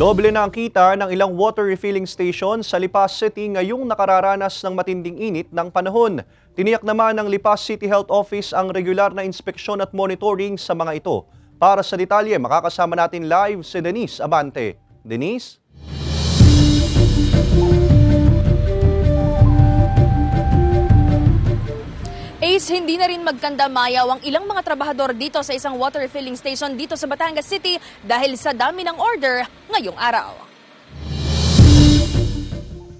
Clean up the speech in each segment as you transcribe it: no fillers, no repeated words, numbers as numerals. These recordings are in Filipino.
Doble na ang kita ng ilang water refilling station sa Lipas City ngayong nakararanas ng matinding init ng panahon. Tiniyak naman ng Lipas City Health Office ang regular na inspeksyon at monitoring sa mga ito. Para sa detalye, makakasama natin live si Denise Abante. Denise? Ace, hindi na rin magkandamayaw ang ilang mga trabahador dito sa isang water refilling station dito sa Batangas City dahil sa dami ng order ngayong araw.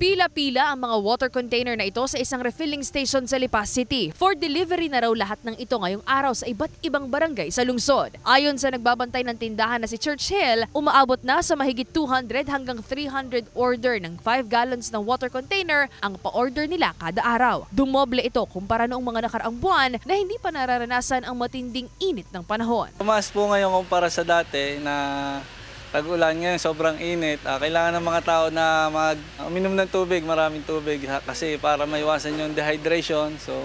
Pila-pila ang mga water container na ito sa isang refilling station sa Lipas City. For delivery na raw lahat ng ito ngayong araw sa iba't ibang barangay sa lungsod. Ayon sa nagbabantay ng tindahan na si Churchill, umaabot na sa mahigit 200 hanggang 300 order ng 5 gallons ng water container ang pa-order nila kada araw. Dumoble ito kumpara noong mga nakaraang buwan na hindi pa nararanasan ang matinding init ng panahon. Tumaas po ngayon kumpara sa dati na tag-ulan ngayon, sobrang init. Kailangan ng mga tao na uminom ng tubig, maraming tubig kasi para maiwasan yung dehydration. So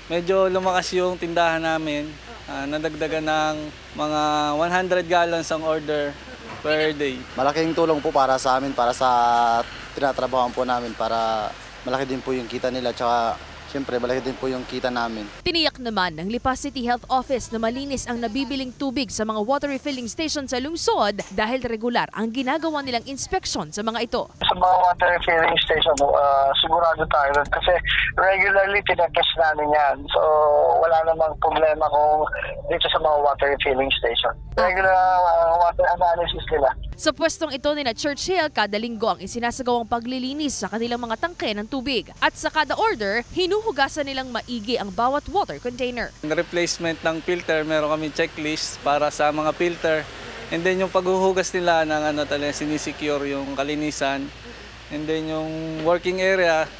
medyo lumakas yung tindahan namin. Nadagdagan ng mga 100 gallons ang order per day. Malaking tulong po para sa amin, para sa tinatrabahoan po namin, para malaki din po yung kita nila, tsaka siyempre malaki din po yung kita namin. Tiniyak naman ng Lipas City Health Office na malinis ang nabibiling tubig sa mga water refilling station sa lungsod dahil regular ang ginagawa nilang inspeksyon sa mga ito. Sa mga water refilling station, sigurado tayo kasi regularly tinatest namin yan. So wala namang problema kung dito sa mga water refilling station. Regular water analysis nila. Sa pwestong ito ni Churchill, kada linggo ang isinasagawang paglilinis sa kanilang mga tangke ng tubig. At sa kada order, hinuhugasan nilang maigi ang bawat water container. Replacement ng filter, meron kami checklist para sa mga filter. And then yung paghuhugas nila ng sinisecure yung kalinisan. And then yung working area,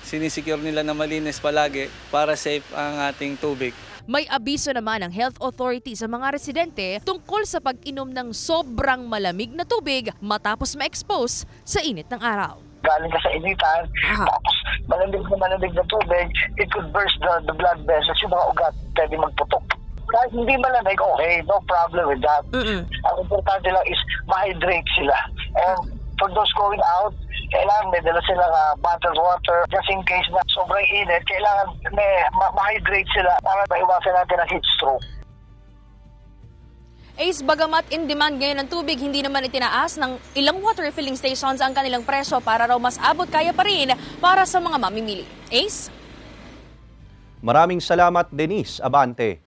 sinisecure nila na malinis palagi para safe ang ating tubig. May abiso naman ang health authority sa mga residente tungkol sa pag-inom ng sobrang malamig na tubig matapos ma-expose sa init ng araw. Galing ka sa initan, tapos malamig na tubig, it could burst the blood vessels, yung mga ugat pwede magputok. Kahit hindi malamig, okay, no problem with that. Ang importante lang is ma-hydrate sila. And for those going out, kailangan may dala silang bottled water just in case na sobrang init. Kailangan ma-hydrate sila para maiwasan natin ang heat stroke. Ace, bagamat in demand ngayon ng tubig, hindi naman itinaas ng ilang water refilling stations ang kanilang presyo para raw mas abot kaya pa rin para sa mga mamimili. Ace? Maraming salamat, Denise Abante.